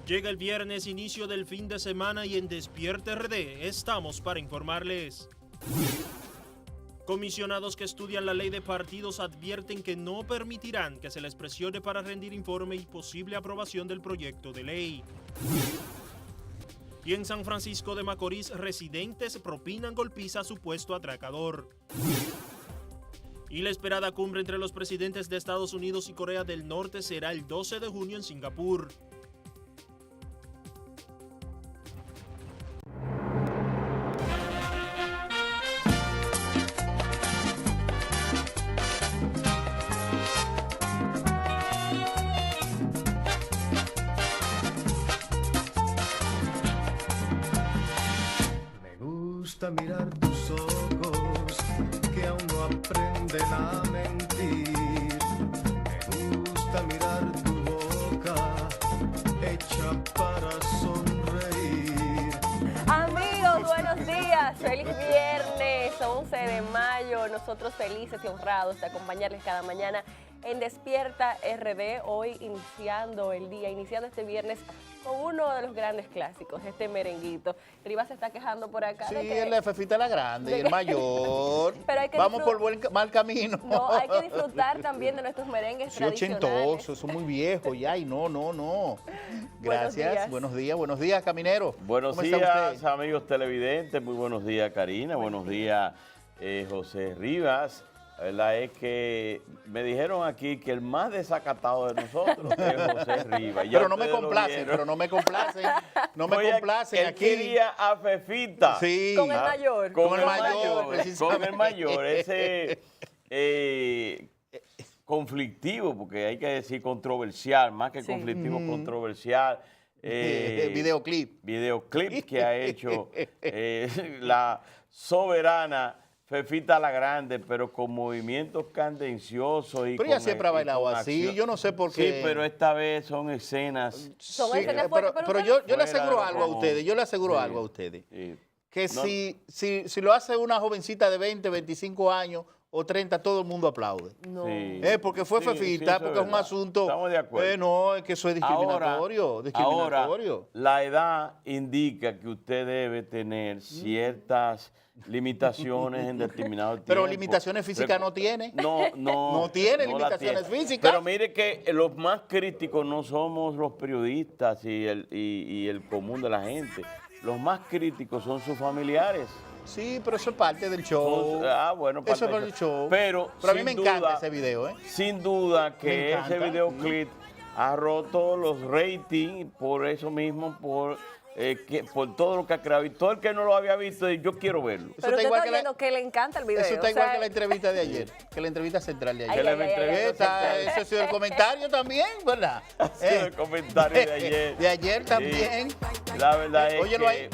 Llega el viernes, inicio del fin de semana y en Despierta RD estamos para informarles. Comisionados que estudian la ley de partidos advierten que no permitirán que se les presione para rendir informe y posible aprobación del proyecto de ley. Y en San Francisco de Macorís, residentes propinan golpiza a supuesto atracador. Y la esperada cumbre entre los presidentes de Estados Unidos y Corea del Norte será el 12 de junio en Singapur. Mirar tus ojos que aún no aprenden a mentir. Me gusta mirar tu boca hecha para sonreír. Amigos, buenos días. Feliz viernes, 11 de mayo. Nosotros felices y honrados de acompañarles cada mañana en Despierta RD. Hoy iniciando el día, iniciando este viernes con uno de los grandes clásicos, este merenguito. Rivas se está quejando por acá. Sí, de que, el Fefita la grande y el mayor. Pero hay que vamos por mal camino. No, hay que disfrutar también de nuestros merengues tradicionales. Ochentosos, son muy viejos ya y no. Gracias, buenos días, caminero. Buenos días, amigos televidentes, muy buenos días, Karina, buenos días, José Rivas. La verdad es que me dijeron aquí que el más desacatado de nosotros es José Rivas. Pero no me complacen, no me complacen él aquí. quería a Fefita. Sí. Con el mayor. Con el mayor, ese conflictivo, porque hay que decir controversial, más que conflictivo, controversial. Videoclip que ha hecho la soberana Fefita la Grande, pero con movimientos candenciosos. Pero ella siempre ha bailado así, acción. Yo no sé por qué. Sí, pero esta vez son escenas. Son escenas fuertes, pero yo le aseguro algo a ustedes, que si lo hace una jovencita de 20, 25 años o 30, todo el mundo aplaude. No. Sí. Porque fue Fefita, porque es un asunto. Estamos de acuerdo. No, es que eso es discriminatorio. Ahora, la edad indica que usted debe tener ciertas limitaciones en determinado tiempo. Pero limitaciones físicas no tiene. No tiene limitaciones físicas. Pero mire que los más críticos no somos los periodistas y el común de la gente. Los más críticos son sus familiares. Sí, pero eso es parte del show. Bueno, eso es parte del show. Pero a mí me encanta ese video, ¿eh? Sin duda que ese videoclip ha roto los ratings por eso mismo, por todo lo que ha creado. Y todo el que no lo había visto, yo quiero verlo. Pero usted está oyendo que le encanta el video. Eso está igual que la entrevista de ayer, que la entrevista central de ayer. Eso ha sido el comentario también, ¿verdad? Ha sido el comentario de ayer. De ayer también. Sí. La verdad es óyelo que... ahí.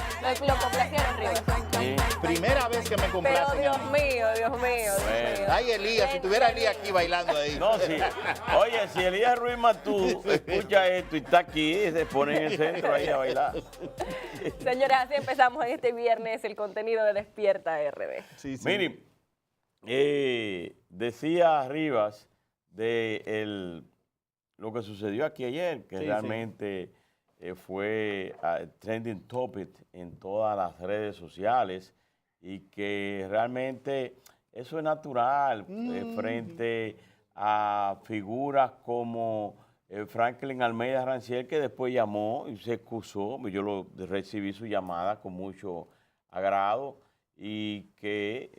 Lo complacieron, Rivas. Sí. Primera vez que me complacen. Pero Dios mío. Bueno. Ay, Elías, si tuviera Elías aquí bailando ahí. No, sí. Oye, si Elías Ruiz Matú escucha esto y está aquí, se pone en el centro ahí a bailar. Señoras, así empezamos en este viernes el contenido de Despierta RD. Sí. Miren, decía Rivas de lo que sucedió aquí ayer, que realmente fue trending topic en todas las redes sociales y que realmente eso es natural frente a figuras como Franklin Almeida Ranciel, que después llamó y se excusó. Yo recibí su llamada con mucho agrado y que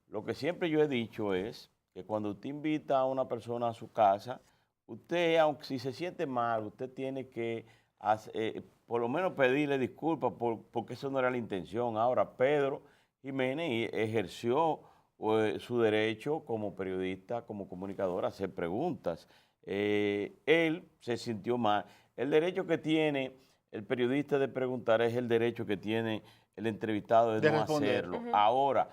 lo que siempre yo he dicho es que cuando usted invita a una persona a su casa, usted, aunque si se siente mal, usted tiene que por lo menos pedirle disculpas porque eso no era la intención. Ahora, Pedro Jiménez ejerció su derecho como periodista, como comunicador, a hacer preguntas. Él se sintió mal. El derecho que tiene el periodista de preguntar es el derecho que tiene el entrevistado de no hacerlo. Ahora,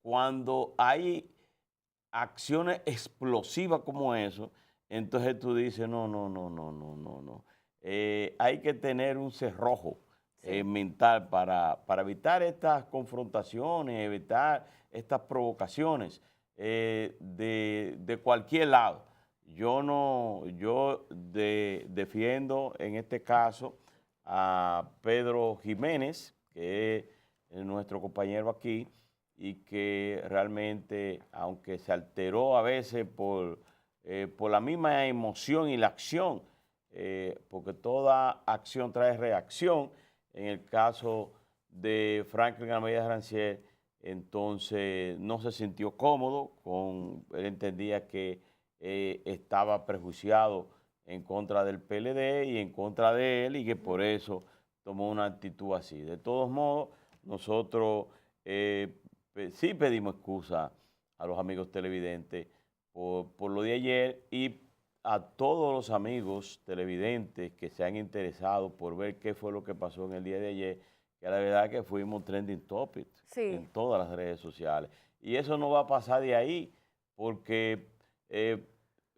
cuando hay acciones explosivas como eso, entonces tú dices, no. Hay que tener un cerrojo mental para evitar estas confrontaciones, evitar estas provocaciones de cualquier lado. yo defiendo en este caso a Pedro Jiménez, que es nuestro compañero aquí, y que realmente, aunque se alteró a veces por la misma emoción y la acción, porque toda acción trae reacción, en el caso de Franklin Almeida Rancière, entonces no se sintió cómodo, él entendía que estaba prejuiciado en contra del PLD y en contra de él, y que por eso tomó una actitud así. De todos modos, nosotros sí pedimos excusa a los amigos televidentes por lo de ayer, y a todos los amigos televidentes que se han interesado por ver qué fue lo que pasó en el día de ayer, que la verdad que fuimos trending topic en todas las redes sociales. Y eso no va a pasar de ahí, porque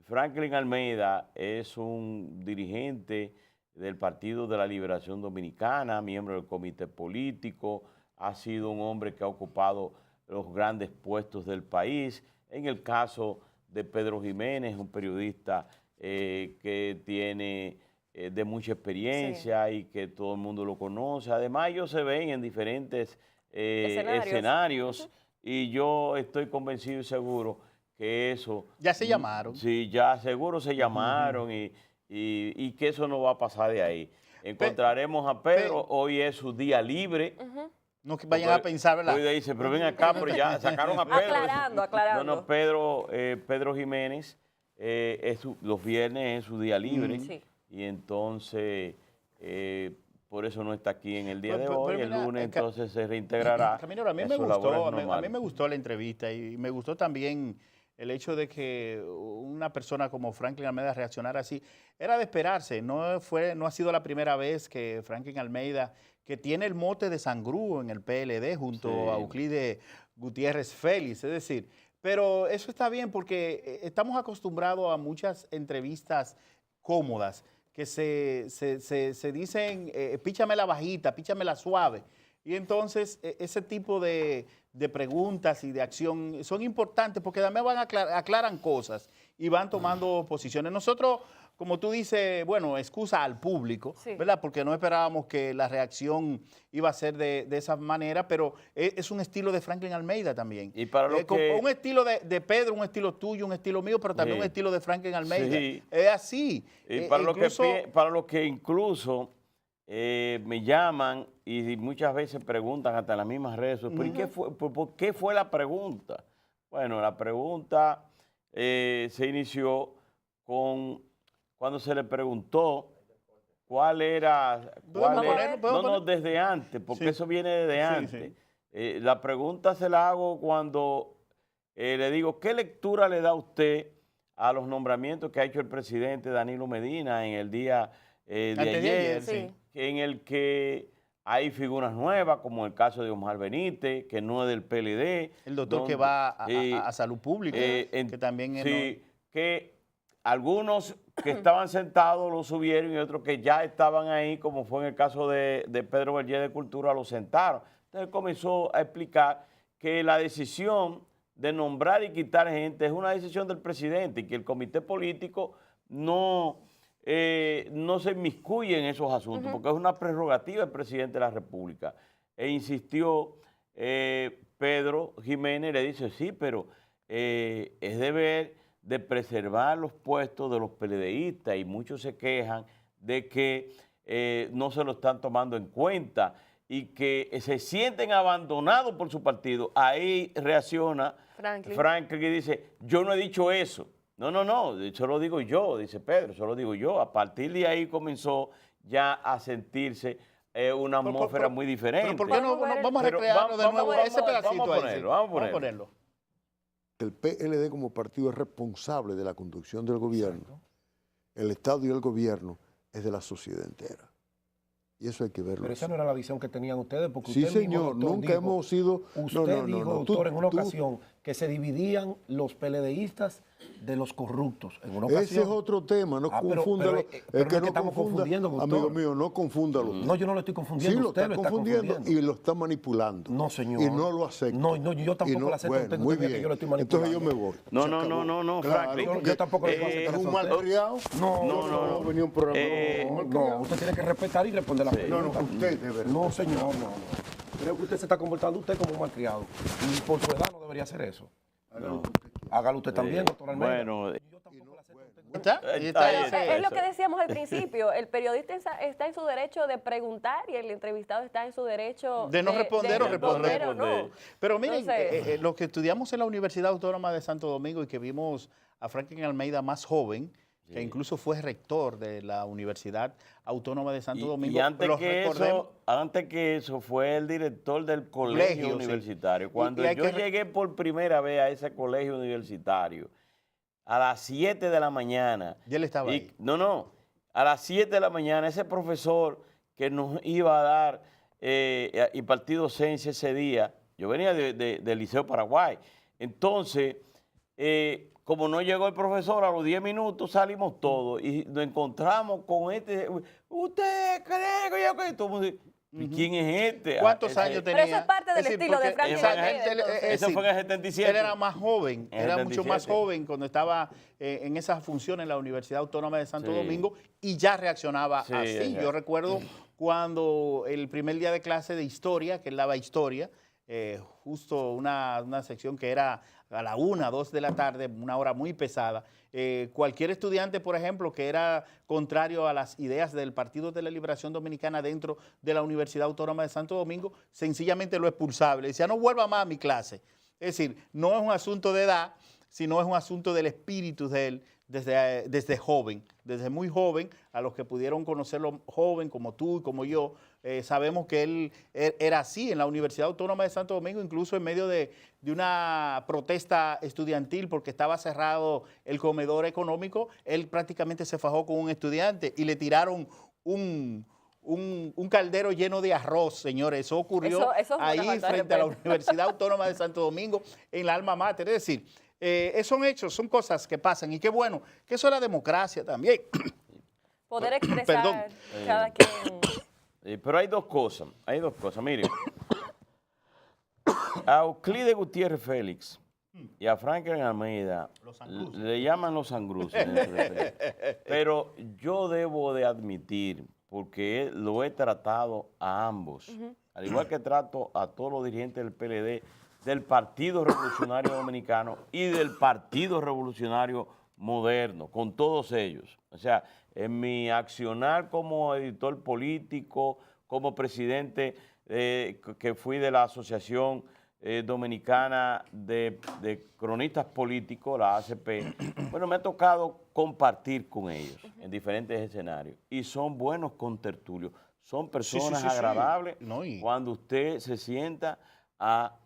Franklin Almeida es un dirigente del Partido de la Liberación Dominicana, miembro del comité político, ha sido un hombre que ha ocupado los grandes puestos del país. En el caso de Pedro Jiménez, un periodista que tiene de mucha experiencia y que todo el mundo lo conoce. Además, ellos se ven en diferentes escenarios y yo estoy convencido y seguro que eso... Ya se llamaron. Sí, ya seguro se llamaron y que eso no va a pasar de ahí. Encontraremos a Pedro, hoy es su día libre. No que vayan a pensar, ¿verdad? Hoy dice, pero ven acá, pero ya sacaron a Pedro. Aclarando. No, Pedro Jiménez, los viernes es su día libre. Y entonces, por eso no está aquí en el día de hoy. Mira, el lunes entonces se reintegrará. Camilo, a mí me gustó la entrevista y me gustó también el hecho de que una persona como Franklin Almeida reaccionara así. Era de esperarse, no ha sido la primera vez que Franklin Almeida, que tiene el mote de sangrú en el PLD junto a Euclides Gutiérrez Félix, es decir, pero eso está bien porque estamos acostumbrados a muchas entrevistas cómodas que se dicen píchame la bajita, píchame la suave. Y entonces ese tipo de preguntas y de acción son importantes porque también aclaran cosas y van tomando posiciones. Nosotros, como tú dices, bueno, excusa al público, ¿verdad? Porque no esperábamos que la reacción iba a ser de esa manera, pero es un estilo de Franklin Almeida también. Y para lo que... Un estilo de Pedro, un estilo tuyo, un estilo mío, pero también un estilo de Franklin Almeida. Es así. Y para lo que incluso me llaman y muchas veces preguntan hasta en las mismas redes sociales, ¿por qué fue la pregunta? Bueno, la pregunta se inició cuando se le preguntó cuál era... desde antes, porque eso viene desde antes. La pregunta se la hago cuando le digo, ¿qué lectura le da usted a los nombramientos que ha hecho el presidente Danilo Medina en el día de ayer? En el que hay figuras nuevas, como el caso de Omar Benítez, que no es del PLD. El doctor que va a Salud Pública, que también es... que algunos que estaban sentados lo subieron y otros que ya estaban ahí, como fue en el caso de Pedro Berger de Cultura, lo sentaron. Entonces comenzó a explicar que la decisión de nombrar y quitar gente es una decisión del presidente y que el comité político no se inmiscuye en esos asuntos, porque es una prerrogativa del presidente de la República. E insistió Pedro Jiménez, le dice, sí, pero es deber de preservar los puestos de los PLDistas y muchos se quejan de que no se lo están tomando en cuenta y que se sienten abandonados por su partido. Ahí reacciona Franklin y dice, yo no he dicho eso. No, eso lo digo yo, dice Pedro, eso lo digo yo. A partir de ahí comenzó ya a sentirse una atmósfera muy diferente. ¿Por qué no vamos a recrearlo de nuevo ese pedacito? Vamos a ponerlo. El PLD como partido es responsable de la conducción del gobierno. Exacto. El Estado y el gobierno es de la sociedad entera. Y eso hay que verlo. Pero esa no era la visión que tenían ustedes, porque sí, usted señor, mismo, nunca hemos sido... Usted dijo, doctor, en una ocasión que se dividían los PLDistas de los corruptos. En una ocasión, ese es otro tema, no confúndalo. Es que no estamos confundiendo, doctor. Amigo mío, no confúndalo. No, yo no lo estoy confundiendo. Sí, usted lo está confundiendo y lo está manipulando. No, señor. Y no lo acepto. No, yo tampoco lo acepto. Bueno, muy bien. Que yo lo estoy manipulando. Entonces yo me voy. No, Claro, Franklin. Yo tampoco le puedo aceptar ¿Es eso un a usted. malcriado? No. Venía un programa. No, usted tiene que respetar y responder la pregunta. No, usted, de verdad. No, señor, no. Creo que usted se está comportando usted como un malcriado. Y por su edad no debería hacer eso. Hágalo usted también, doctor Almeida. Bueno, Es lo que decíamos al principio, el periodista está en su derecho de preguntar y el entrevistado está en su derecho de no responder o responder. o no. Pero miren, Entonces, lo que estudiamos en la Universidad Autónoma de Santo Domingo y que vimos a Franklin Almeida más joven, que incluso fue rector de la Universidad Autónoma de Santo Domingo. Y antes que eso fue el director del colegio universitario. Sí. Cuando yo llegué por primera vez a ese colegio universitario, a las 7 de la mañana. ¿Y él estaba ahí? No. A las 7 de la mañana, ese profesor que nos iba a dar impartir docencia ese día, yo venía del Liceo Paraguay. Entonces, como no llegó el profesor, a los 10 minutos salimos todos y nos encontramos con este. ¿Usted cree que todo el mundo dice, ¿quién es este? ¿Cuántos años tenía? Pero eso es parte del estilo de Franklin Almeida. Eso fue en el 77. Él era más joven, era mucho más 77. joven cuando estaba en esa función en la Universidad Autónoma de Santo Domingo y ya reaccionaba así. Yo recuerdo cuando el primer día de clase de historia, que él daba historia, justo una sección que era a la 1, 2 de la tarde, una hora muy pesada. Cualquier estudiante, por ejemplo, que era contrario a las ideas del Partido de la Liberación Dominicana dentro de la Universidad Autónoma de Santo Domingo, sencillamente lo expulsaba. Le decía, no vuelva más a mi clase. Es decir, no es un asunto de edad, sino es un asunto del espíritu de él desde joven, desde muy joven. A los que pudieron conocerlo joven, como tú y como yo, sabemos que él era así en la Universidad Autónoma de Santo Domingo, incluso en medio de una protesta estudiantil porque estaba cerrado el comedor económico. Él prácticamente se fajó con un estudiante y le tiraron un caldero lleno de arroz, señores. Eso ocurrió ahí frente a la Universidad Autónoma de Santo Domingo, en la alma mater. Es decir, son hechos, son cosas que pasan y qué bueno, que eso es la democracia también. Poder expresar cada quien. Pero hay dos cosas, Mire, a Euclides Gutiérrez Félix y a Franklin Almeida le llaman los sangruces. Pero yo debo de admitir, porque lo he tratado a ambos, al igual que trato a todos los dirigentes del PLD, del Partido Revolucionario Dominicano y del Partido Revolucionario Moderno, con todos ellos. O sea, en mi accionar como editor político, como presidente que fui de la Asociación Dominicana de Cronistas Políticos, la ACP, bueno, me ha tocado compartir con ellos en diferentes escenarios y son buenos contertulios, son personas agradables cuando usted se sienta a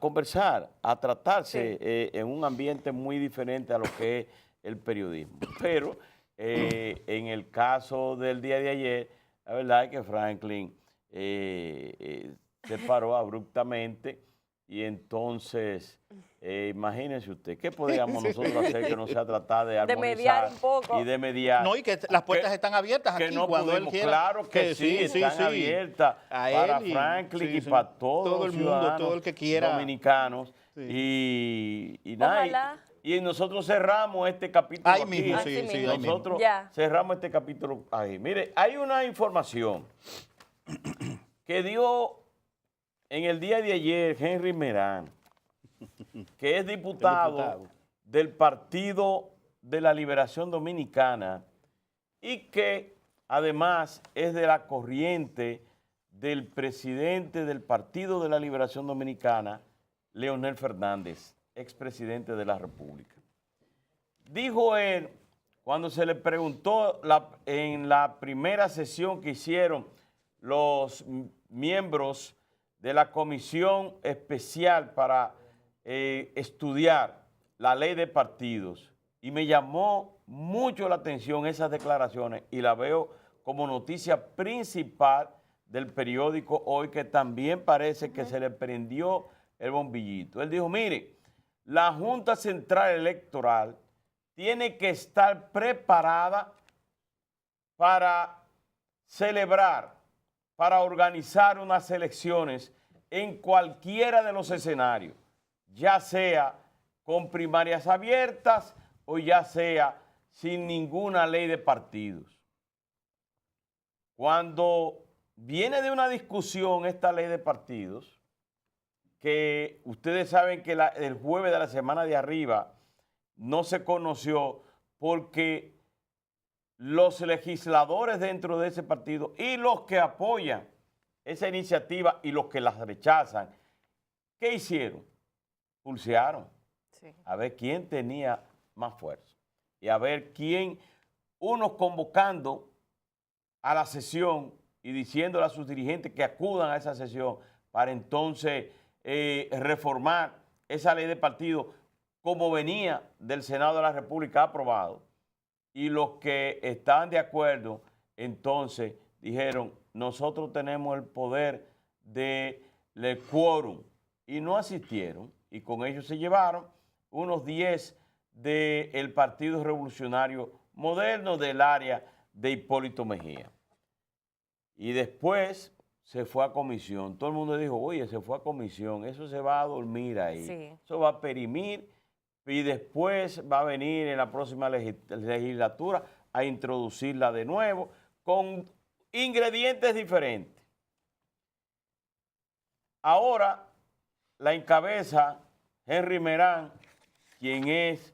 conversar, a tratarse en un ambiente muy diferente a lo que es el periodismo. Pero en el caso del día de ayer, la verdad es que Franklin se paró abruptamente y entonces, imagínense usted, ¿qué podríamos nosotros hacer que no sea tratar de armonizar mediar un poco? Y de mediar. No, y que las puertas están abiertas que aquí no cuando pudimos, él quiera. claro que sí, están abiertas para Franklin y para todos los ciudadanos todo el que quiera. Dominicanos. Y nada. Y nosotros cerramos este capítulo ahí aquí. Mismo, nosotros cerramos este capítulo ahí. Mire, hay una información que dio en el día de ayer Henry Merán, que es diputado del Partido de la Liberación Dominicana y que además es de la corriente del presidente del Partido de la Liberación Dominicana, Leonel Fernández, expresidente de la República. Dijo él, cuando se le preguntó en la primera sesión que hicieron los miembros de la Comisión Especial para estudiar la ley de partidos, y me llamó mucho la atención esas declaraciones y la veo como noticia principal del periódico Hoy, que también parece que se le prendió el bombillito. Él dijo, mire, la Junta Central Electoral tiene que estar preparada para celebrar, para organizar unas elecciones en cualquiera de los escenarios, ya sea con primarias abiertas o ya sea sin ninguna ley de partidos. Cuando viene de una discusión esta ley de partidos, que ustedes saben que el jueves de la semana de arriba no se conoció porque los legisladores dentro de ese partido y los que apoyan esa iniciativa y los que la rechazan, ¿qué hicieron? Pulsearon a ver quién tenía más fuerza y a ver quién, unos convocando a la sesión y diciéndole a sus dirigentes que acudan a esa sesión para entonces reformar esa ley de partido como venía del Senado de la República aprobado, y los que estaban de acuerdo entonces dijeron: nosotros tenemos el poder del quórum, y no asistieron, y con ellos se llevaron unos 10 del Partido Revolucionario Moderno del área de Hipólito Mejía. Y después se fue a comisión. Todo el mundo dijo: oye, se fue a comisión, eso se va a dormir ahí. Sí. Eso va a perimir y después va a venir en la próxima legislatura a introducirla de nuevo con ingredientes diferentes. Ahora la encabeza Henry Merán, quien es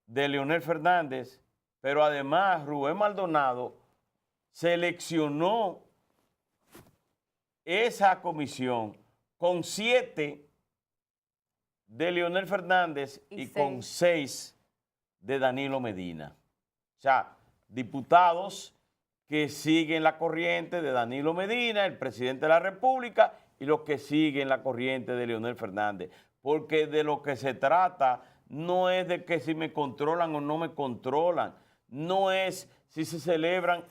de Leonel Fernández, pero además Rubén Maldonado seleccionó esa comisión con 7 de Leonel Fernández y con 6 de Danilo Medina. O sea, diputados que siguen la corriente de Danilo Medina, el presidente de la República, y los que siguen la corriente de Leonel Fernández. Porque de lo que se trata no es de que si me controlan o no me controlan, no es si se celebran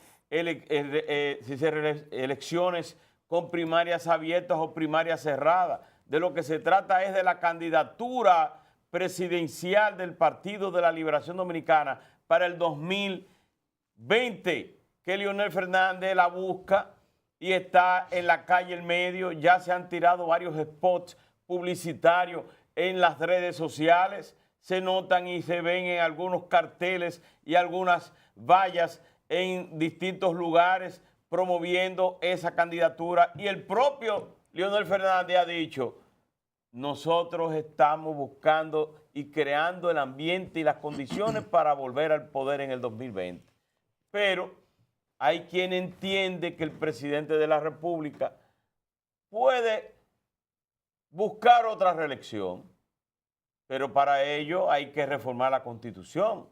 elecciones con primarias abiertas o primarias cerradas. De lo que se trata es de la candidatura presidencial del Partido de la Liberación Dominicana para el 2020, que Leonel Fernández la busca y está en la calle El Medio. Ya se han tirado varios spots publicitarios en las redes sociales, se notan y se ven en algunos carteles y algunas vallas en distintos lugares promoviendo esa candidatura, y el propio Leonel Fernández ha dicho: nosotros estamos buscando y creando el ambiente y las condiciones para volver al poder en el 2020. Pero hay quien entiende que el presidente de la República puede buscar otra reelección, pero para ello hay que reformar la Constitución.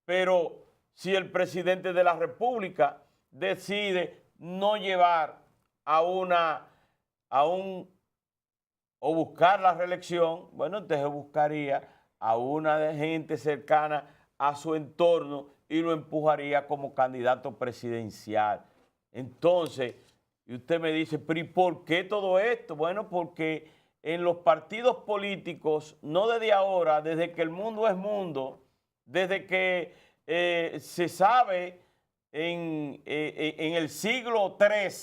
Pero si el presidente de la República decide no llevar o buscar la reelección, bueno, entonces buscaría a una de gente cercana a su entorno y lo empujaría como candidato presidencial. Entonces, y usted me dice: pero ¿y por qué todo esto? Bueno, porque en los partidos políticos, no desde ahora, desde que el mundo es mundo, desde que se sabe en el siglo III,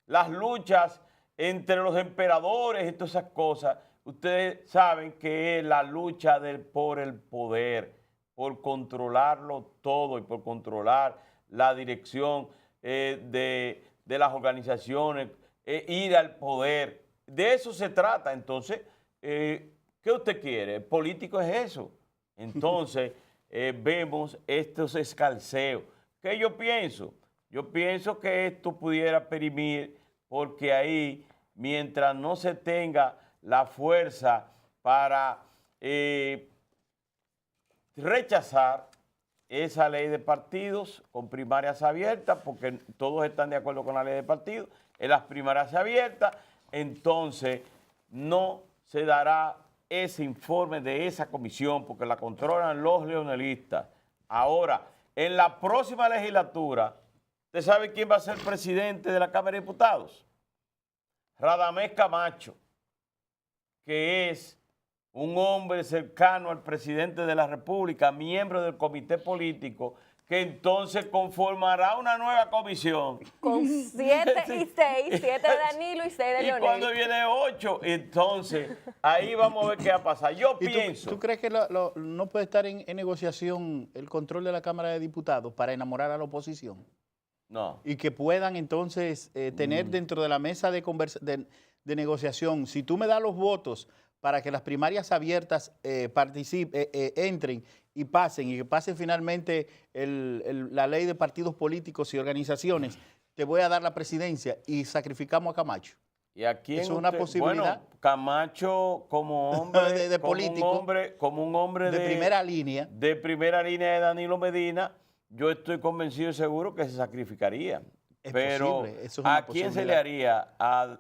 las luchas entre los emperadores y todas esas cosas, ustedes saben que es la lucha por el poder, por controlarlo todo y por controlar la dirección de las organizaciones, ir al poder. De eso se trata. Entonces, ¿qué usted quiere? El político es eso. Entonces, vemos estos escalceos. ¿Qué yo pienso? Yo pienso que esto pudiera perimir, porque ahí, mientras no se tenga la fuerza para rechazar esa ley de partidos con primarias abiertas, porque todos están de acuerdo con la ley de partidos, en las primarias abiertas, entonces no se dará ese informe de esa comisión, porque la controlan los leonelistas. Ahora, en la próxima legislatura, ¿usted sabe quién va a ser presidente de la Cámara de Diputados? Radamés Camacho, que es un hombre cercano al presidente de la República, miembro del comité político, que entonces conformará una nueva comisión. Con 7 y 6, 7 de Danilo y 6 de Leonel. Y cuando viene 8, entonces ahí vamos a ver qué va a pasar. Yo pienso... ¿Tú crees que no puede estar en negociación el control de la Cámara de Diputados para enamorar a la oposición? No. Y que puedan entonces tener dentro de la mesa de negociación, si tú me das los votos para que las primarias abiertas entren y que pasen finalmente la ley de partidos políticos y organizaciones, te voy a dar la presidencia y sacrificamos a Camacho. ¿Y a quién es una posibilidad? Bueno, Camacho como hombre, de político, como un hombre de primera línea. De primera línea de Danilo Medina, yo estoy convencido y seguro que se sacrificaría. Pero posible, eso es ¿a quién se le haría? ¿A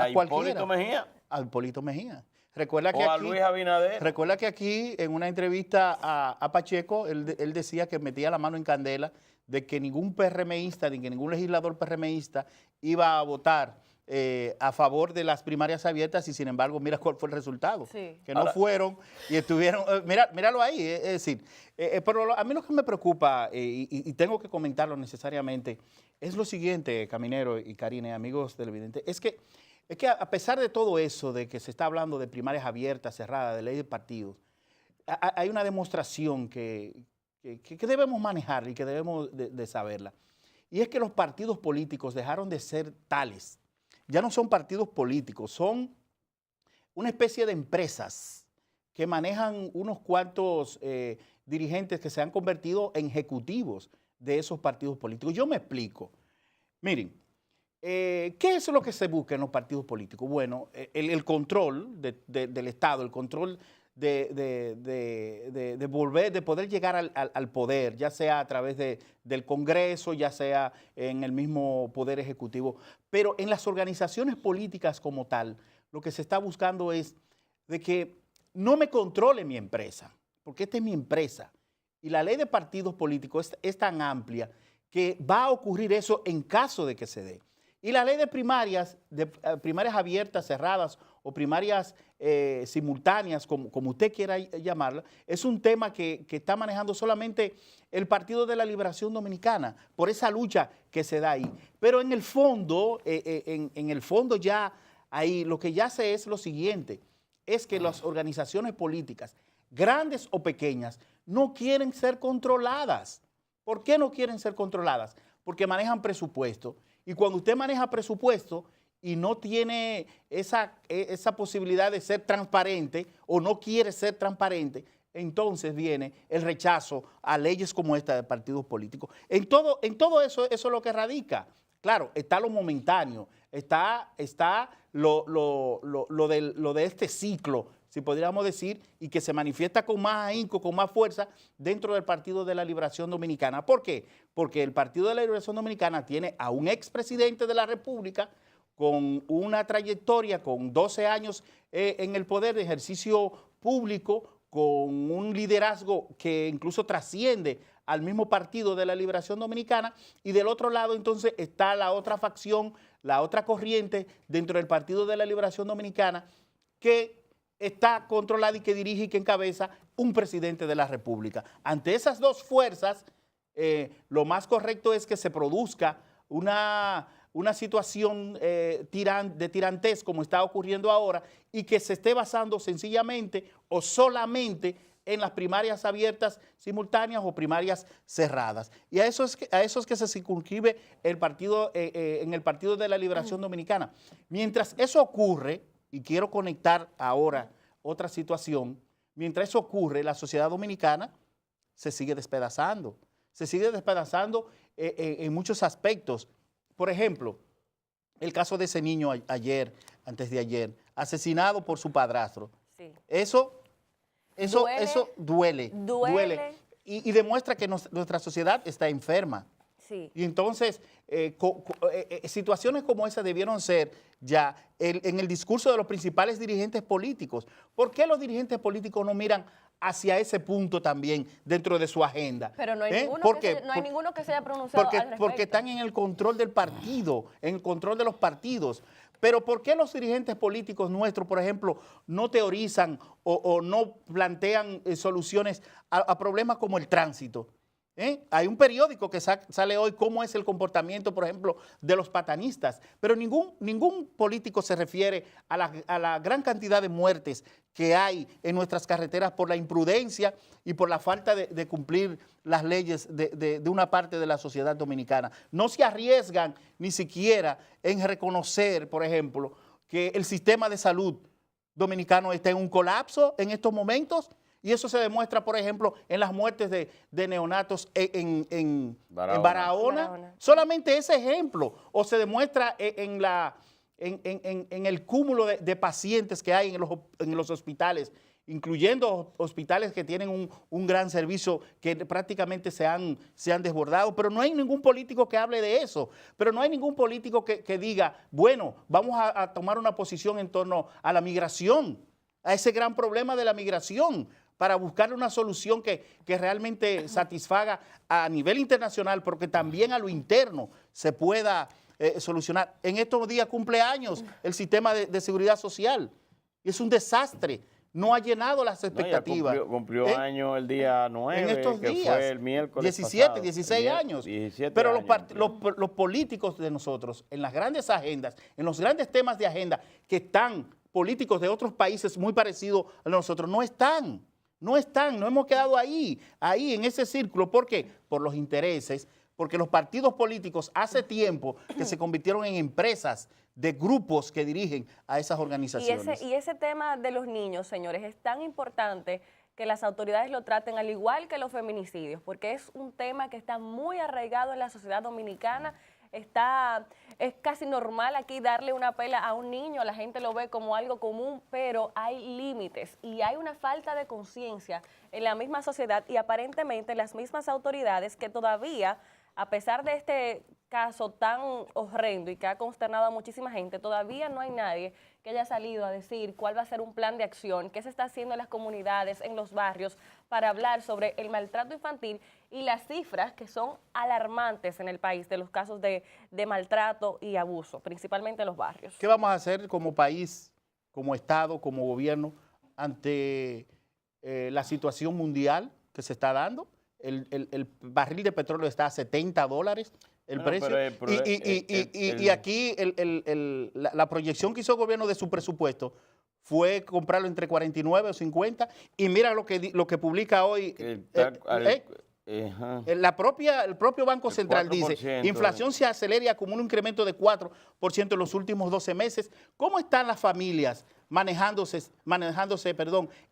Hipólito Mejía? A Hipólito Mejía. Recuerda que o a aquí, Luis Abinader. Recuerda que aquí, en una entrevista a Pacheco, él decía que metía la mano en candela de que ningún PRMista, ni que ningún legislador PRMista iba a votar a favor de las primarias abiertas y, sin embargo, mira cuál fue el resultado. Sí. Que no fueron y estuvieron... míralo ahí, es decir, pero a mí lo que me preocupa, y tengo que comentarlo necesariamente, es lo siguiente, Caminero y Karine, amigos televidentes, es que a pesar de todo eso, de que se está hablando de primarias abiertas, cerradas, de ley de partidos, hay una demostración que debemos manejar y que debemos de saberla. Y es que los partidos políticos dejaron de ser tales. Ya no son partidos políticos, son una especie de empresas que manejan unos cuantos dirigentes que se han convertido en ejecutivos de esos partidos políticos. Yo me explico. Miren, ¿qué es lo que se busca en los partidos políticos? Bueno, el control del Estado, el control de poder llegar al poder, ya sea a través del Congreso, ya sea en el mismo Poder Ejecutivo. Pero en las organizaciones políticas como tal, lo que se está buscando es de que no me controle mi empresa, porque esta es mi empresa. Y la ley de partidos políticos es tan amplia que va a ocurrir eso en caso de que se dé. Y la ley de primarias abiertas, cerradas o primarias simultáneas, como usted quiera llamarla, es un tema que está manejando solamente el Partido de la Liberación Dominicana, por esa lucha que se da ahí. Pero en el fondo, ya ahí lo que ya se es lo siguiente, es que las organizaciones políticas, grandes o pequeñas, no quieren ser controladas. ¿Por qué no quieren ser controladas? Porque manejan presupuesto. Y cuando usted maneja presupuesto y no tiene esa posibilidad de ser transparente o no quiere ser transparente, entonces viene el rechazo a leyes como esta de partidos políticos. En todo eso es lo que radica. Claro, está lo momentáneo, está lo de este ciclo, si podríamos decir, y que se manifiesta con más ahínco, con más fuerza dentro del Partido de la Liberación Dominicana. ¿Por qué? Porque el Partido de la Liberación Dominicana tiene a un expresidente de la República con una trayectoria, con 12 años en el poder de ejercicio público, con un liderazgo que incluso trasciende al mismo Partido de la Liberación Dominicana, y del otro lado entonces está la otra facción, la otra corriente dentro del Partido de la Liberación Dominicana que está controlada y que dirige y que encabeza un presidente de la República. Ante esas dos fuerzas, lo más correcto es que se produzca una situación de tirantez como está ocurriendo ahora y que se esté basando sencillamente o solamente en las primarias abiertas simultáneas o primarias cerradas. Y a eso es que se circunscribe en el Partido de la Liberación Dominicana. Mientras eso ocurre, y quiero conectar ahora otra situación, mientras eso ocurre, la sociedad dominicana se sigue despedazando. Se sigue despedazando en muchos aspectos. Por ejemplo, el caso de ese niño antes de ayer, asesinado por su padrastro. Sí. Eso duele. Y demuestra que nuestra sociedad está enferma. Sí. Y entonces, situaciones como esa debieron ser ya en el discurso de los principales dirigentes políticos. ¿Por qué los dirigentes políticos no miran hacia ese punto también dentro de su agenda? Pero no hay ninguno que se haya pronunciado al respecto. Porque están en el control del partido, en el control de los partidos. Pero ¿por qué los dirigentes políticos nuestros, por ejemplo, no teorizan o no plantean soluciones a problemas como el tránsito? Hay un periódico que sale hoy cómo es el comportamiento, por ejemplo, de los patanistas, pero ningún político se refiere a la gran cantidad de muertes que hay en nuestras carreteras por la imprudencia y por la falta de cumplir las leyes de una parte de la sociedad dominicana. No se arriesgan ni siquiera en reconocer, por ejemplo, que el sistema de salud dominicano está en un colapso en estos momentos. Y eso se demuestra, por ejemplo, en las muertes de neonatos en Barahona. Solamente ese ejemplo. O se demuestra en el cúmulo de pacientes que hay en los hospitales, incluyendo hospitales que tienen un gran servicio que prácticamente se han desbordado. Pero no hay ningún político que hable de eso. Pero no hay ningún político que diga, bueno, vamos a tomar una posición en torno a la migración, a ese gran problema de la migración, para buscar una solución que realmente satisfaga a nivel internacional, porque también a lo interno se pueda solucionar. En estos días cumple años el sistema de seguridad social. Es un desastre. No ha llenado las expectativas. No, cumplió años el día 9, en estos que días, fue el miércoles 17, pasado. 16 años. 17 Pero años, los políticos de nosotros, en las grandes agendas, en los grandes temas de agenda, que están políticos de otros países muy parecidos a nosotros, no están, no hemos quedado ahí en ese círculo. ¿Por qué? Por los intereses, porque los partidos políticos hace tiempo que se convirtieron en empresas de grupos que dirigen a esas organizaciones. Y ese tema de los niños, señores, es tan importante que las autoridades lo traten al igual que los feminicidios, porque es un tema que está muy arraigado en la sociedad dominicana. Es casi normal aquí darle una pela a un niño, la gente lo ve como algo común, pero hay límites y hay una falta de conciencia en la misma sociedad y aparentemente las mismas autoridades que todavía, a pesar de este caso tan horrendo y que ha consternado a muchísima gente, todavía no hay nadie que haya salido a decir cuál va a ser un plan de acción, qué se está haciendo en las comunidades, en los barrios, para hablar sobre el maltrato infantil y las cifras que son alarmantes en el país de los casos de maltrato y abuso, principalmente en los barrios. ¿Qué vamos a hacer como país, como Estado, como gobierno, ante la situación mundial que se está dando? El barril de petróleo está a $70 el precio. Y aquí la proyección que hizo el gobierno de su presupuesto fue comprarlo entre 49 o 50. Y mira lo que publica hoy. El propio Banco Central dice, inflación se acelera y acumula un incremento de 4% en los últimos 12 meses. ¿Cómo están las familias manejándose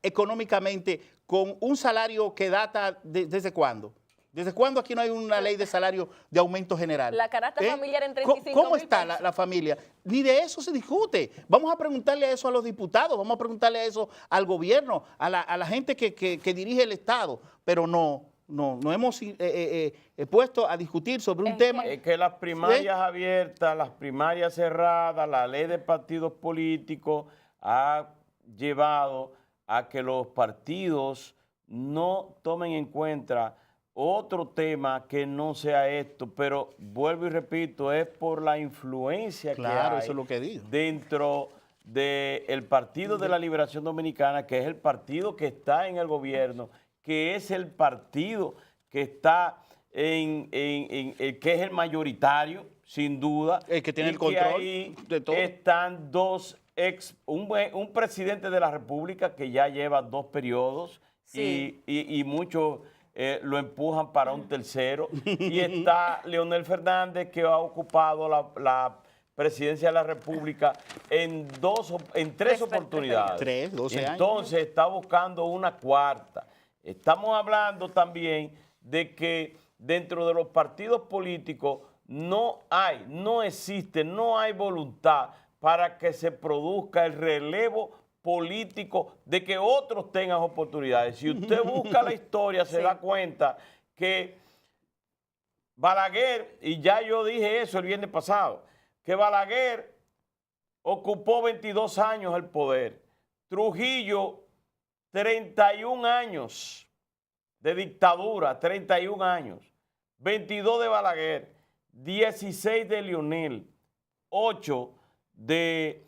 económicamente con un salario que data ¿desde cuándo? ¿Desde cuándo aquí no hay una ley de salario de aumento general? La canasta familiar en 35 ¿Cómo está la familia? Ni de eso se discute. Vamos a preguntarle eso a los diputados, vamos a preguntarle eso al gobierno, a la gente que dirige el Estado, pero no hemos puesto a discutir sobre un tema. Es que las primarias abiertas, las primarias cerradas, la ley de partidos políticos ha llevado a que los partidos no tomen en cuenta otro tema que no sea esto, pero vuelvo y repito, es por la influencia que hay eso es lo que digo, dentro del Partido de la Liberación Dominicana, que es el partido que está en el gobierno, que es el partido que está que es el mayoritario, sin duda. El que tiene el control de todo. Están un presidente de la República que ya lleva 2 periodos, sí, y muchos lo empujan para un tercero. Y está Leonel Fernández, que ha ocupado la presidencia de la República en 3 oportunidades. 12 años. Entonces está buscando una cuarta. Estamos hablando también de que dentro de los partidos políticos no hay voluntad para que se produzca el relevo político de que otros tengan oportunidades. Si usted busca la historia, se da cuenta que Balaguer, y ya yo dije eso el viernes pasado, que Balaguer ocupó 22 años el poder. Trujillo, 31 años de dictadura, 31 años. 22 de Balaguer, 16 de Leonel, 8 de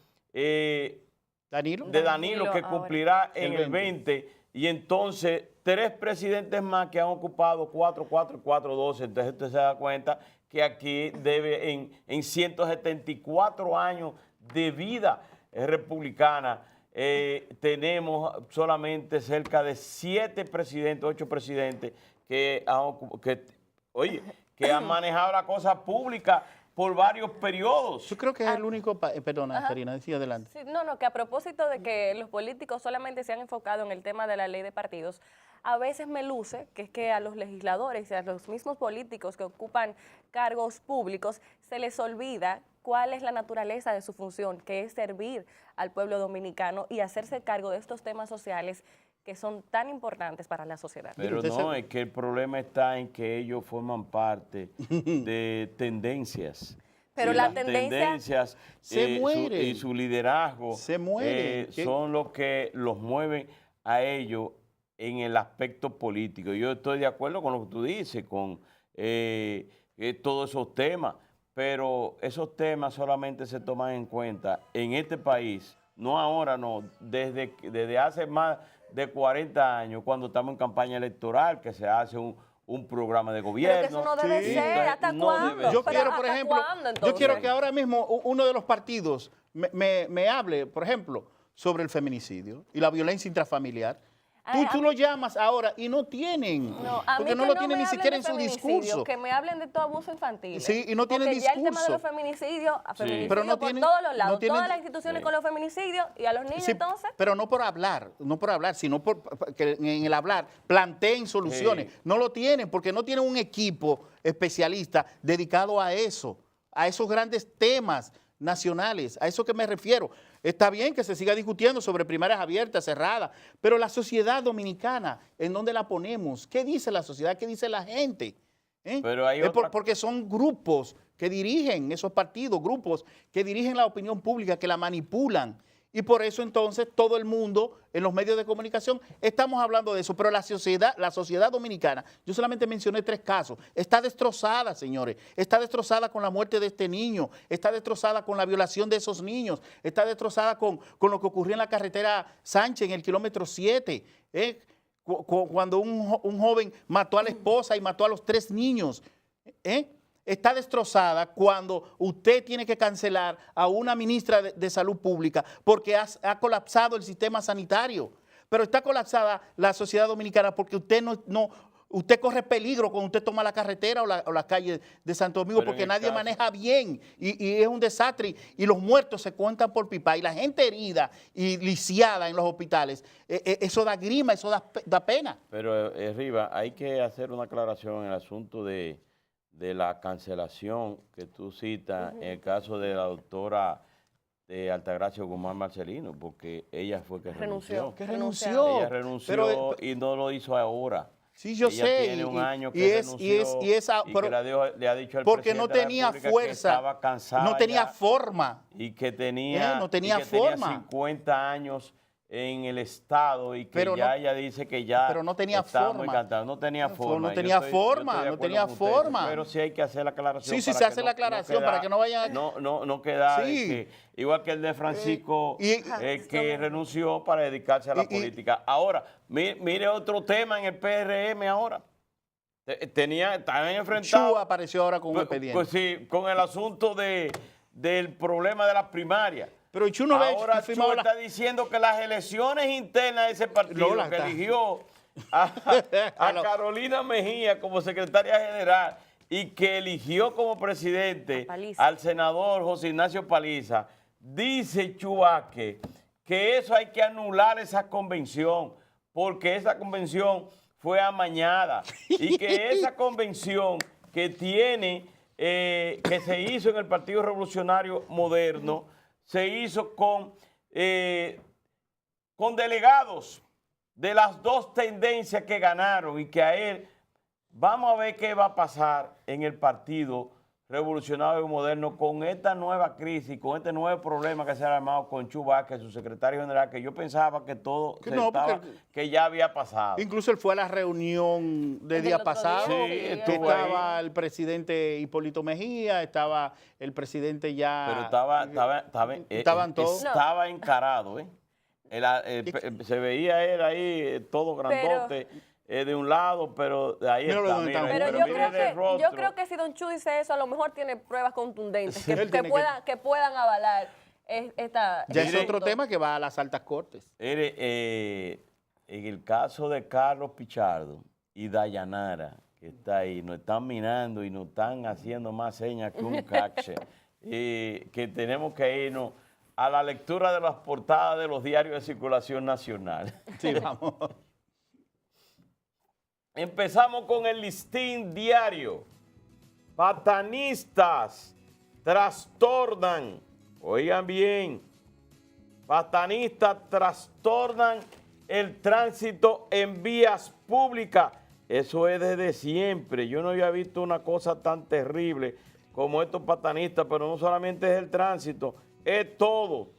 Danilo, que cumplirá en el 20, y entonces 3 presidentes más que han ocupado 4-4 y 4-12. Entonces usted se da cuenta que aquí debe en 174 años de vida republicana, tenemos solamente cerca de 7 presidentes, 8 presidentes que han manejado la cosa pública por varios periodos. Yo creo que es el único, perdona, Karina, decía adelante. Sí, que a propósito de que los políticos solamente se han enfocado en el tema de la ley de partidos, a veces me luce que es que a los legisladores y a los mismos políticos que ocupan cargos públicos se les olvida cuál es la naturaleza de su función, que es servir al pueblo dominicano y hacerse cargo de estos temas sociales que son tan importantes para la sociedad. Pero no, es que el problema está en que ellos forman parte de tendencias. Pero las tendencias se mueren. Y su liderazgo se mueren. Son los que los mueven a ellos en el aspecto político. Yo estoy de acuerdo con lo que tú dices, con todos esos temas, pero esos temas solamente se toman en cuenta en este país, no ahora, no, desde hace más de 40 años, cuando estamos en campaña electoral, que se hace un programa de gobierno. Pero que eso no debe ser, ¿hasta cuándo? Yo quiero, por ejemplo, yo quiero que ahora mismo uno de los partidos me hable, por ejemplo, sobre el feminicidio y la violencia intrafamiliar. Tú lo llamas ahora y no tienen, porque no lo tienen ni siquiera en su discurso. Que me hablen de todo abuso infantil. Sí, y no tienen discurso. Porque ya el tema de los feminicidios, pero no por tienen, todos los lados, no tienen, todas las instituciones con los feminicidios y a los niños entonces. Pero no por hablar, sino que en el hablar planteen soluciones. No lo tienen porque no tienen un equipo especialista dedicado a eso, a esos grandes temas nacionales, a eso que me refiero. Está bien que se siga discutiendo sobre primarias abiertas, cerradas, pero la sociedad dominicana, ¿en dónde la ponemos? ¿Qué dice la sociedad? ¿Qué dice la gente? Pero hay porque son grupos que dirigen esos partidos, grupos que dirigen la opinión pública, que la manipulan. Y por eso entonces todo el mundo en los medios de comunicación estamos hablando de eso. Pero la sociedad dominicana, yo solamente mencioné 3 casos, está destrozada, señores. Está destrozada con la muerte de este niño, está destrozada con la violación de esos niños, está destrozada con lo que ocurrió en la carretera Sánchez en el kilómetro 7, cuando un joven mató a la esposa y mató a los 3 niños. Está destrozada cuando usted tiene que cancelar a una ministra de Salud Pública porque ha colapsado el sistema sanitario. Pero está colapsada la sociedad dominicana porque usted corre peligro cuando usted toma la carretera o la calle de Santo Domingo, porque nadie maneja bien y es un desastre y los muertos se cuentan por pipa y la gente herida y lisiada en los hospitales. Eso da grima, eso da pena. Pero Riva, hay que hacer una aclaración en el asunto de la cancelación que tú citas en el caso de la doctora de Altagracia Guzmán Marcelino, porque ella fue que renunció. ¿Que renunció? Ella renunció y no lo hizo ahora. Sí, yo ella sé. Tiene un año que renunció y que le ha dicho al porque no presidente tenía de la fuerza, que estaba cansada no tenía ya, forma. Y que tenía, no tenía forma. 50 años en el Estado y que pero ella dice que ya pero no tenía estaba forma. muy cansada. No tenía forma. No tenía forma. Pero sí hay que hacer la aclaración. Sí, se hace la aclaración para que no vayan no quedar igual que el de Francisco que renunció para dedicarse a la política. Ahora, mire otro tema en el PRM ahora. Estaban enfrentados. Chu apareció ahora con un expediente. Pues sí, con el asunto del problema de las primarias. Pero Chu no ahora Chu está diciendo que las elecciones internas de ese partido que eligió a Carolina Mejía como secretaria general y que eligió como presidente al senador José Ignacio Paliza, dice Chubaque que eso hay que anular esa convención porque esa convención fue amañada y que esa convención que se hizo en el Partido Revolucionario Moderno se hizo con delegados de las 2 tendencias que ganaron y que a él, vamos a ver qué va a pasar en el Partido revolucionario y moderno con esta nueva crisis, con este nuevo problema que se ha armado con Chu Vázquez, su secretario general, que yo pensaba que todo que ya había pasado. Incluso él fue a la reunión de día pasado, estaba el presidente Hipólito Mejía, estaba el presidente ya... Pero estaban todos. Estaba encarado, ¿eh? Se veía él ahí todo grandote. De un lado, pero de ahí está. Pero yo creo que si Don Chu dice eso, a lo mejor tiene pruebas contundentes que puedan avalar esta... Ya es otro tema que va a las altas cortes. En el caso de Carlos Pichardo y Dayanara, que está ahí, nos están mirando y nos están haciendo más señas que un cache, que tenemos que irnos a la lectura de las portadas de los diarios de circulación nacional. Sí, vamos. Empezamos con el listín diario. Patanistas trastornan, oigan bien, patanistas trastornan el tránsito en vías públicas. Eso es desde siempre. Yo no había visto una cosa tan terrible como estos patanistas, pero no solamente es el tránsito, es todo.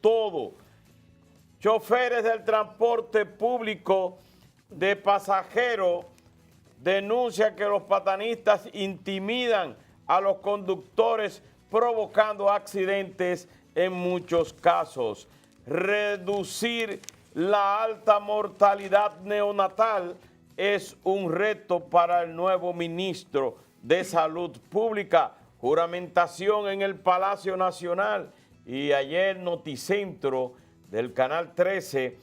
Choferes del transporte público de pasajeros denuncia que los patanistas intimidan a los conductores provocando accidentes en muchos casos. Reducir la alta mortalidad neonatal es un reto para el nuevo ministro de Salud Pública. Juramentación en el Palacio Nacional. Y ayer Noticentro del Canal 13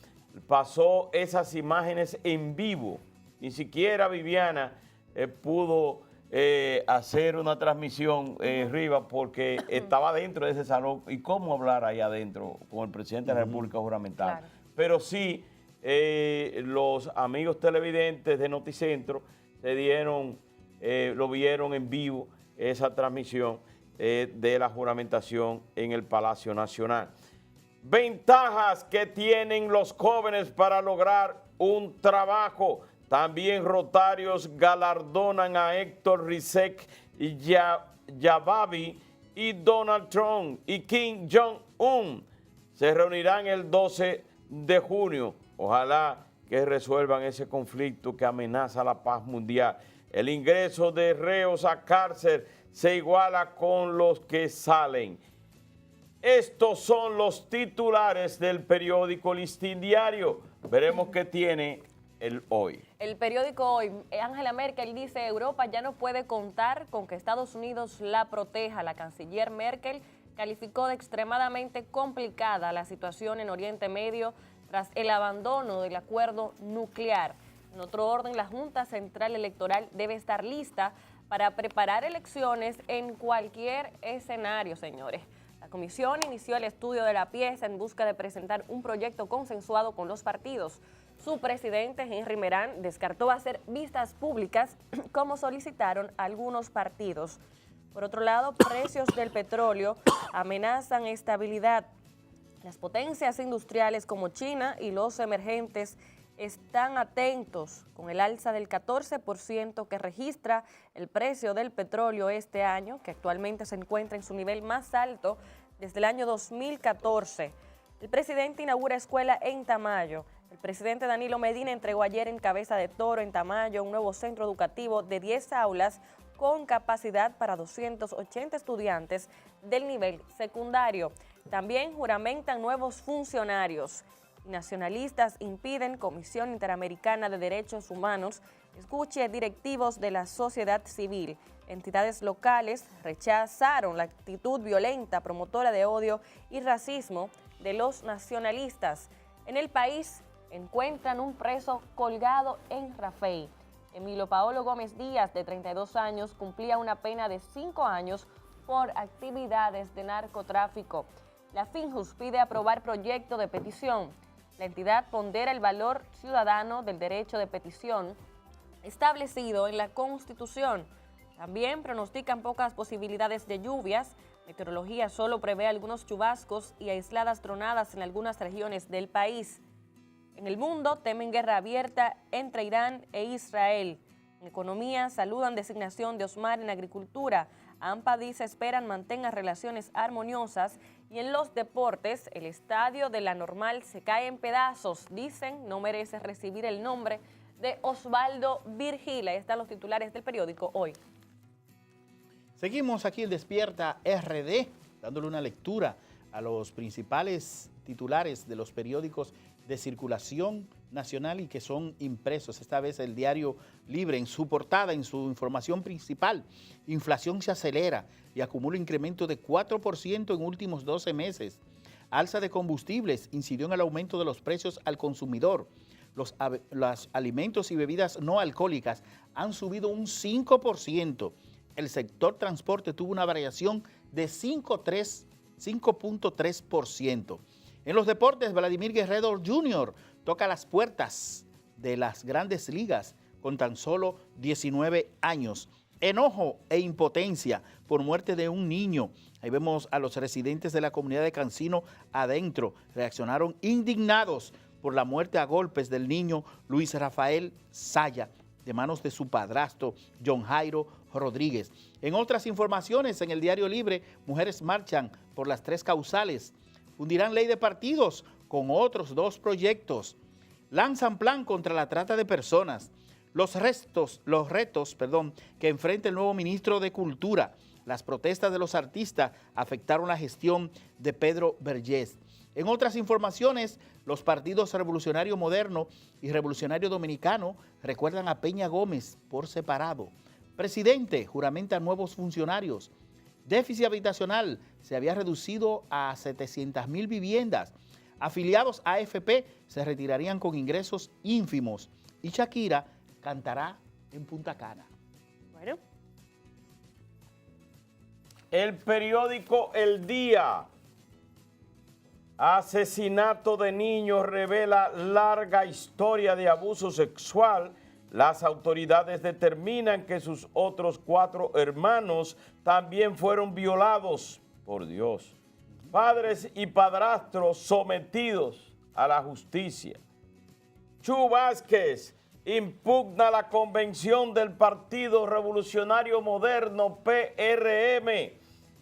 pasó esas imágenes en vivo. Ni siquiera Viviana pudo hacer una transmisión arriba porque estaba dentro de ese salón. ¿Y cómo hablar ahí adentro con el presidente de la República juramentado? Claro. Pero sí, los amigos televidentes de Noticentro lo vieron en vivo, esa transmisión de la juramentación en el Palacio Nacional. Ventajas que tienen los jóvenes para lograr un trabajo. También Rotarios galardonan a Héctor Rizek y Yababi y Donald Trump y Kim Jong-un. Se reunirán el 12 de junio. Ojalá que resuelvan ese conflicto que amenaza la paz mundial. El ingreso de reos a cárcel se iguala con los que salen. Estos son los titulares del periódico Listín Diario. Veremos qué tiene el Hoy. El periódico Hoy, Angela Merkel dice, Europa ya no puede contar con que Estados Unidos la proteja. La canciller Merkel calificó de extremadamente complicada la situación en Oriente Medio tras el abandono del acuerdo nuclear. En otro orden, la Junta Central Electoral debe estar lista para preparar elecciones en cualquier escenario, señores. La comisión inició el estudio de la pieza en busca de presentar un proyecto consensuado con los partidos. Su presidente, Henry Merán, descartó hacer vistas públicas como solicitaron algunos partidos. Por otro lado, precios del petróleo amenazan estabilidad. Las potencias industriales como China y los emergentes están atentos con el alza del 14% que registra el precio del petróleo este año, que actualmente se encuentra en su nivel más alto desde el año 2014. El presidente inaugura escuela en Tamayo. El presidente Danilo Medina entregó ayer en Cabeza de Toro, en Tamayo, un nuevo centro educativo de 10 aulas con capacidad para 280 estudiantes del nivel secundario. También juramentan nuevos funcionarios. Nacionalistas impiden Comisión Interamericana de Derechos Humanos escuche directivos de la sociedad civil. Entidades locales rechazaron la actitud violenta, promotora de odio y racismo de los nacionalistas. En el país encuentran un preso colgado en Rafey. Emilio Paolo Gómez Díaz, de 32 años, cumplía una pena de 5 años por actividades de narcotráfico. La Finjus pide aprobar proyecto de petición. La entidad pondera el valor ciudadano del derecho de petición establecido en la Constitución. También pronostican pocas posibilidades de lluvias. Meteorología solo prevé algunos chubascos y aisladas tronadas en algunas regiones del país. En el mundo temen guerra abierta entre Irán e Israel. En economía saludan designación de Osmar en agricultura. AMPA dice esperan mantenga relaciones armoniosas. Y en los deportes, el estadio de La Normal se cae en pedazos. Dicen no merece recibir el nombre de Osvaldo Virgil. Ahí están los titulares del periódico Hoy. Seguimos aquí en Despierta RD, dándole una lectura a los principales titulares de los periódicos de circulación nacional y que son impresos. Esta vez el Diario Libre en su portada, en su información principal. Inflación se acelera y acumula incremento de 4% en últimos 12 meses. Alza de combustibles incidió en el aumento de los precios al consumidor. Los alimentos y bebidas no alcohólicas han subido un 5%. El sector transporte tuvo una variación de 5.3%. En los deportes, Vladimir Guerrero Jr. toca las puertas de las grandes ligas con tan solo 19 años. Enojo e impotencia por muerte de un niño. Ahí vemos a los residentes de la comunidad de Cancino adentro. Reaccionaron indignados por la muerte a golpes del niño Luis Rafael Saya, de manos de su padrastro, John Jairo Rodríguez. En otras informaciones, en el Diario Libre, mujeres marchan por las 3 causales. Fundirán ley de partidos con otros 2 proyectos. Lanzan plan contra la trata de personas. Los retos que enfrenta el nuevo ministro de Cultura. Las protestas de los artistas afectaron la gestión de Pedro Vergés. En otras informaciones, los partidos Revolucionario Moderno y Revolucionario Dominicano recuerdan a Peña Gómez por separado. Presidente juramenta nuevos funcionarios. Déficit habitacional se había reducido a 700,000 viviendas. Afiliados a AFP se retirarían con ingresos ínfimos. Y Shakira cantará en Punta Cana. Bueno. El periódico El Día. Asesinato de niños revela larga historia de abuso sexual. Las autoridades determinan que sus otros 4 hermanos también fueron violados. Por Dios. Padres y padrastros sometidos a la justicia. Chu Vázquez impugna la convención del Partido Revolucionario Moderno, PRM.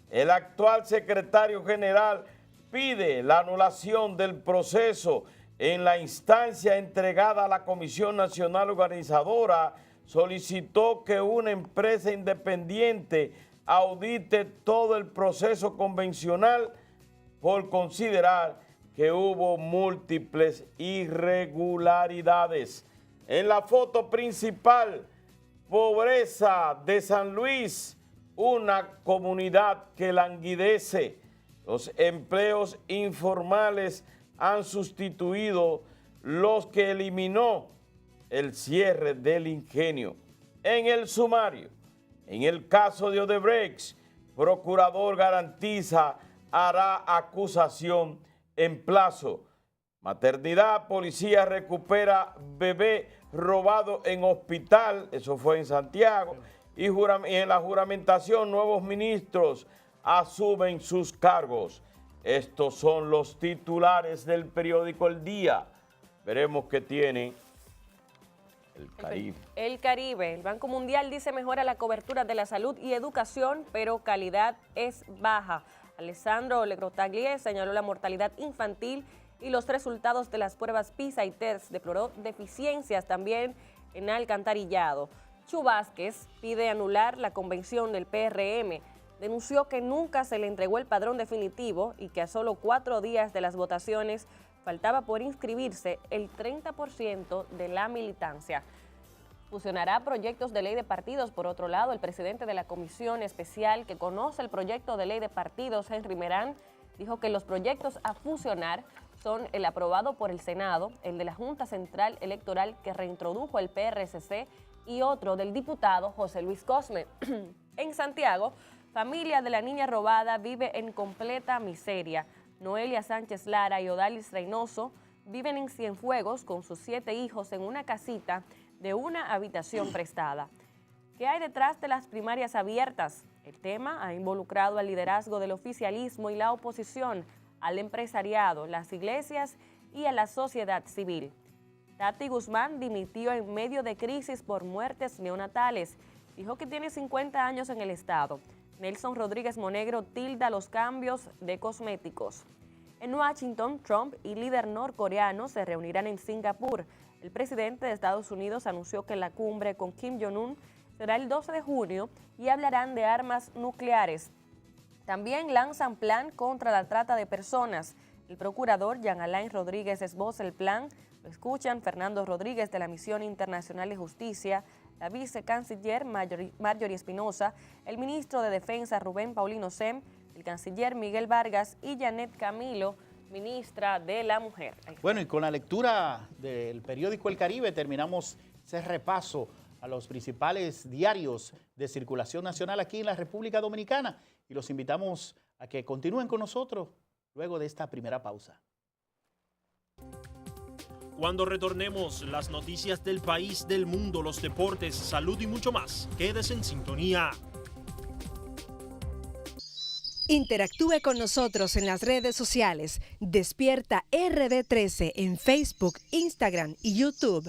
El actual secretario general pide la anulación del proceso. En la instancia entregada a la Comisión Nacional Organizadora, solicitó que una empresa independiente audite todo el proceso convencional por considerar que hubo múltiples irregularidades. En la foto principal, pobreza de San Luis, una comunidad que languidece. Los empleos informales han sustituido los que eliminó el cierre del ingenio. En el sumario, en el caso de Odebrecht, procurador garantiza hará acusación en plazo. Maternidad, policía recupera bebé robado en hospital, eso fue en Santiago, y en la juramentación nuevos ministros asumen sus cargos. Estos son los titulares del periódico El Día. Veremos qué tiene el Caribe. El Caribe. El Banco Mundial dice mejora la cobertura de la salud y educación, pero calidad es baja. Alessandro Legrotaglier señaló la mortalidad infantil y los resultados de las pruebas PISA y TERS. Deploró deficiencias también en alcantarillado. Chu Vázquez pide anular la convención del PRM. Denunció que nunca se le entregó el padrón definitivo y que a solo 4 días de las votaciones faltaba por inscribirse el 30% de la militancia. Fusionará proyectos de ley de partidos. Por otro lado, el presidente de la comisión especial que conoce el proyecto de ley de partidos, Henry Merán, dijo que los proyectos a fusionar son el aprobado por el Senado, el de la Junta Central Electoral que reintrodujo el PRCC y otro del diputado José Luis Cosme. En Santiago, familia de la niña robada vive en completa miseria. Noelia Sánchez Lara y Odalis Reynoso viven en Cienfuegos con sus 7 hijos en una casita de una habitación prestada. ¿Qué hay detrás de las primarias abiertas? El tema ha involucrado al liderazgo del oficialismo y la oposición, al empresariado, las iglesias y a la sociedad civil. Tati Guzmán dimitió en medio de crisis por muertes neonatales. Dijo que tiene 50 años en el Estado. Nelson Rodríguez Monegro tilda los cambios de cosméticos. En Washington, Trump y líder norcoreano se reunirán en Singapur. El presidente de Estados Unidos anunció que la cumbre con Kim Jong-un será el 12 de junio y hablarán de armas nucleares. También lanzan plan contra la trata de personas. El procurador Jean Alain Rodríguez esboza el plan. Lo escuchan Fernando Rodríguez de la Misión Internacional de Justicia, la vicecanciller Marjorie Espinosa, el ministro de Defensa Rubén Paulino Sem, el canciller Miguel Vargas y Janet Camilo, ministra de la Mujer. Bueno, y con la lectura del periódico El Caribe terminamos ese repaso a los principales diarios de circulación nacional aquí en la República Dominicana y los invitamos a que continúen con nosotros luego de esta primera pausa. Cuando retornemos, las noticias del país, del mundo, los deportes, salud y mucho más. Quédese en sintonía. Interactúe con nosotros en las redes sociales. Despierta RD13 en Facebook, Instagram y YouTube.